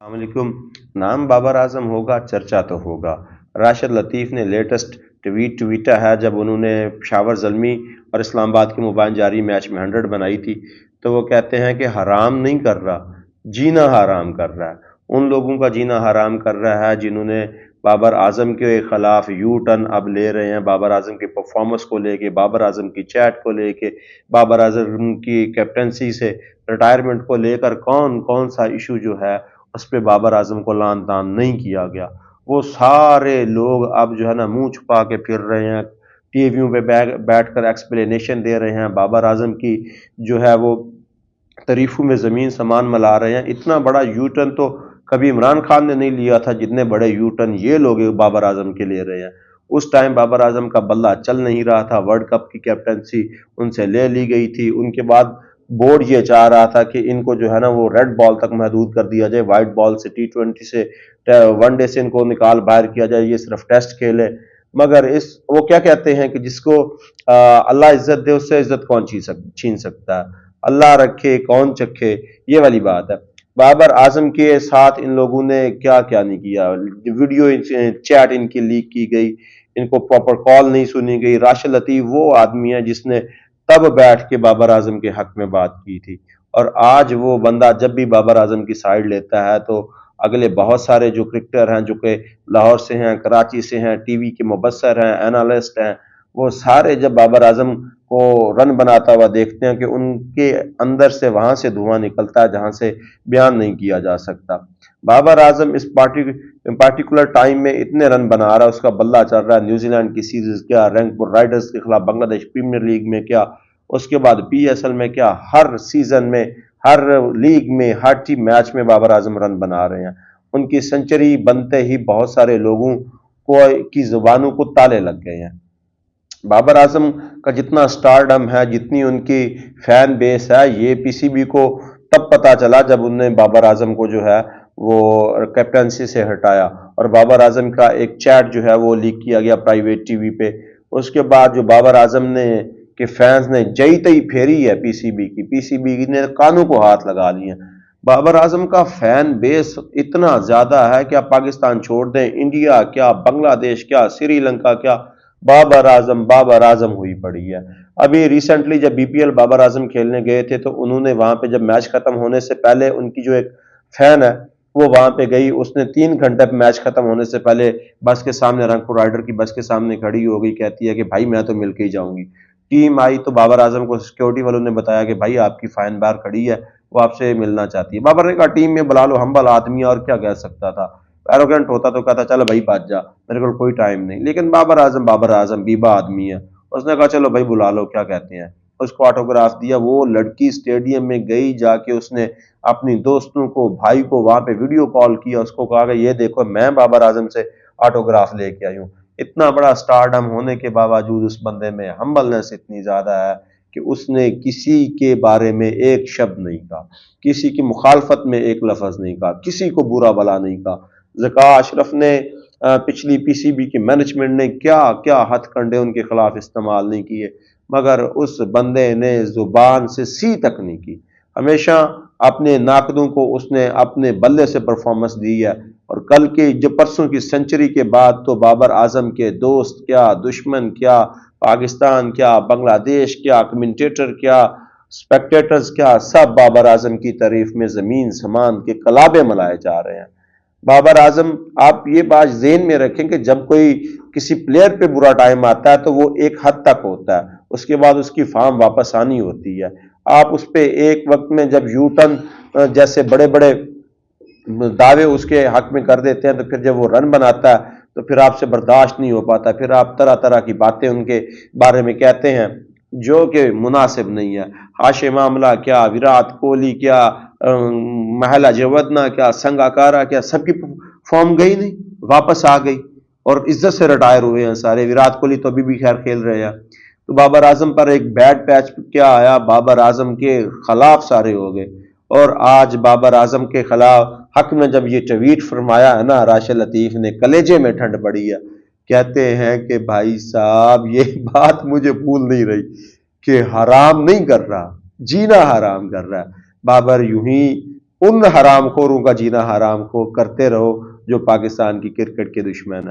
السلام علیکم۔ نام بابر اعظم ہوگا، چرچا تو ہوگا۔ راشد لطیف نے لیٹسٹ ٹویٹا ہے جب انہوں نے پشاور زلمی اور اسلام آباد کے مبین جاری میچ میں 100 بنائی تھی تو وہ کہتے ہیں کہ حرام نہیں کر رہا، جینا حرام کر رہا ہے۔ ان لوگوں کا جینا حرام کر رہا ہے جنہوں نے بابر اعظم کے خلاف یو ٹرن اب لے رہے ہیں، بابر اعظم کے پرفارمنس کو لے کے، بابر اعظم کی چیٹ کو لے کے، بابر اعظم کی کیپٹنسی سے ریٹائرمنٹ کو لے کر کون کون سا ایشو جو ہے اس پہ بابر اعظم کو لان تان نہیں کیا گیا۔ وہ سارے لوگ اب جو ہے نا منہ چھپا کے پھر رہے ہیں، ٹی ویوں پہ بیٹھ کر ایکسپلینیشن دے رہے ہیں، بابر اعظم کی جو ہے وہ تعریفوں میں زمین سمان ملا رہے ہیں۔ اتنا بڑا یو ٹرن تو کبھی عمران خان نے نہیں لیا تھا جتنے بڑے یو ٹرن یہ لوگ بابر اعظم کے لے رہے ہیں۔ اس ٹائم بابر اعظم کا بلہ چل نہیں رہا تھا، ورلڈ کپ کی کیپٹنسی ان سے لے لی گئی تھی، ان کے بعد بورڈ یہ چاہ رہا تھا کہ ان کو جو ہے نا وہ ریڈ بال تک محدود کر دیا جائے، وائٹ بال سے، T20 سے، ون ڈے سے ان کو نکال باہر کیا جائے، یہ صرف ٹیسٹ کھیلے۔ مگر وہ کیا کہتے ہیں کہ جس کو اللہ عزت دے اس سے عزت کون چھین سکتا ہے، اللہ رکھے کون چکھے، یہ والی بات ہے۔ بابر اعظم کے ساتھ ان لوگوں نے کیا کیا نہیں کیا، ویڈیو چیٹ ان کی لیک کی گئی، ان کو پراپر کال نہیں سنی گئی۔ راشد لطیف وہ آدمی ہے جس نے تب بیٹھ کے بابر اعظم کے حق میں بات کی تھی، اور آج وہ بندہ جب بھی بابر اعظم کی سائیڈ لیتا ہے تو اگلے بہت سارے جو کرکٹر ہیں جو کہ لاہور سے ہیں، کراچی سے ہیں، ٹی وی کے مبصر ہیں، اینالسٹ ہیں، وہ سارے جب بابر اعظم کو رن بناتا ہوا دیکھتے ہیں کہ ان کے اندر سے وہاں سے دھواں نکلتا ہے جہاں سے بیان نہیں کیا جا سکتا۔ بابر اعظم اس پارٹیکولر ٹائم میں اتنے رن بنا رہا ہے، اس کا بلہ چل رہا ہے، نیوزی لینڈ کی سیریز کیا، رینگپور رائڈرز کے خلاف بنگلہ دیش پریمیئر لیگ میں کیا، اس کے بعد PSL میں کیا، ہر سیزن میں، ہر لیگ میں، ہر ٹیم میچ میں بابر اعظم رن بنا رہے ہیں۔ ان کی سنچری بنتے ہی بہت سارے لوگوں کی زبانوں کو تالے لگ گئے ہیں۔ بابر اعظم کا جتنا سٹارڈم ہے، جتنی ان کی فین بیس ہے، یہ PCB کو تب پتا چلا جب انہوں نے بابر اعظم کو جو ہے وہ کیپٹنسی سے ہٹایا، اور بابر اعظم کا ایک چیٹ جو ہے وہ لیک کیا گیا پرائیویٹ ٹی وی پہ۔ اس کے بعد جو بابر اعظم نے کہ فینز نے جئی تئی پھیری ہے PCB نے کانوں کو ہاتھ لگا لیے۔ بابر اعظم کا فین بیس اتنا زیادہ ہے کہ آپ پاکستان چھوڑ دیں، انڈیا کیا، بنگلہ دیش کیا، سری لنکا کیا، بابر اعظم ہوئی پڑی ہے۔ ابھی ریسنٹلی جب BPL بابر اعظم کھیلنے گئے تھے تو انہوں نے وہاں پہ جب میچ ختم ہونے سے پہلے ان کی جو ایک فین ہے وہ وہاں پہ گئی، اس نے 3 گھنٹے پہ میچ ختم ہونے سے پہلے بس کے سامنے، رنگپور رائڈر کی بس کے سامنے کھڑی ہو گئی، کہتی ہے کہ بھائی میں تو مل کے ہی جاؤں گی۔ ٹیم آئی تو بابر اعظم کو سیکیورٹی والوں نے بتایا کہ بھائی آپ کی فائن باہر کھڑی ہے، وہ آپ سے ملنا چاہتی ہے۔ بابر نے کہا ٹیم میں بلا لو، ہمبل آدمی اور کیا کہہ سکتا تھا، ایروگنٹ ہوتا تو کہتا چلو بھائی بات جا، میرے کو کوئی ٹائم نہیں۔ لیکن بابر اعظم بیبا آدمی ہے، اس نے کہا چلو بھائی بلا لو، کیا کہتے ہیں، اس کو آٹوگراف دیا۔ وہ لڑکی سٹیڈیم میں گئی، جا کے اس نے اپنی دوستوں کو، بھائی کو وہاں پہ ویڈیو کال کیا، اس کو کہا کہ یہ دیکھو میں بابر اعظم سے آٹوگراف لے کے آئی ہوں۔ اتنا بڑا سٹارڈم ہونے کے باوجود اس بندے میں ہمبلنس اتنی زیادہ ہے کہ اس نے کسی کے بارے میں ایک شبد نہیں کہا، کسی کی مخالفت میں ایک لفظ نہیں کہا، کسی کو برا بلا نہیں کہا۔ ذکا اشرف نے پچھلی PCB کی مینجمنٹ نے کیا کیا ہتھ کنڈے ان کے خلاف استعمال نہیں کیے، مگر اس بندے نے زبان سے سی تک نہیں کی۔ ہمیشہ اپنے ناقدوں کو اس نے اپنے بلے سے پرفارمنس دی ہے، اور کل کی جو پرسوں کی سنچری کے بعد تو بابر اعظم کے دوست کیا، دشمن کیا، پاکستان کیا، بنگلہ دیش کیا، کمنٹیٹر کیا، سپیکٹیٹرز کیا، سب بابر اعظم کی تعریف میں زمین سمان کے کلابے ملائے جا رہے ہیں۔ بابر اعظم، آپ یہ بات ذہن میں رکھیں کہ جب کوئی کسی پلیئر پہ برا ٹائم آتا ہے تو وہ ایک حد تک ہوتا ہے، اس کے بعد اس کی فارم واپس آنی ہوتی ہے۔ آپ اس پہ ایک وقت میں جب یو ٹرن جیسے بڑے بڑے دعوے اس کے حق میں کر دیتے ہیں تو پھر جب وہ رن بناتا ہے تو پھر آپ سے برداشت نہیں ہو پاتا، پھر آپ طرح طرح کی باتیں ان کے بارے میں کہتے ہیں جو کہ مناسب نہیں ہے۔ ہاشم معاملہ کیا، وراٹ کوہلی کیا، مہیلا جیودنا کیا، سنگاکارا کیا، سب کی فارم گئی نہیں، واپس آ گئی اور عزت سے ریٹائر ہوئے ہیں سارے۔ وراٹ کوہلی تو ابھی بھی خیر کھیل رہے ہیں۔ تو بابر اعظم پر ایک بیڈ پیچ کیا آیا، بابر اعظم کے خلاف سارے ہو گئے، اور آج بابر اعظم کے خلاف حق میں جب یہ ٹویٹ فرمایا ہے نا راشد لطیف نے، کلیجے میں ٹھنڈ پڑی ہے۔ کہتے ہیں کہ بھائی صاحب یہ بات مجھے بھول نہیں رہی کہ حرام نہیں کر رہا، جینا حرام کر رہا ہے۔ بابر یوں ہی ان حرام خوروں کا جینا حرام خور کرتے رہو جو پاکستان کی کرکٹ کے دشمن ہیں۔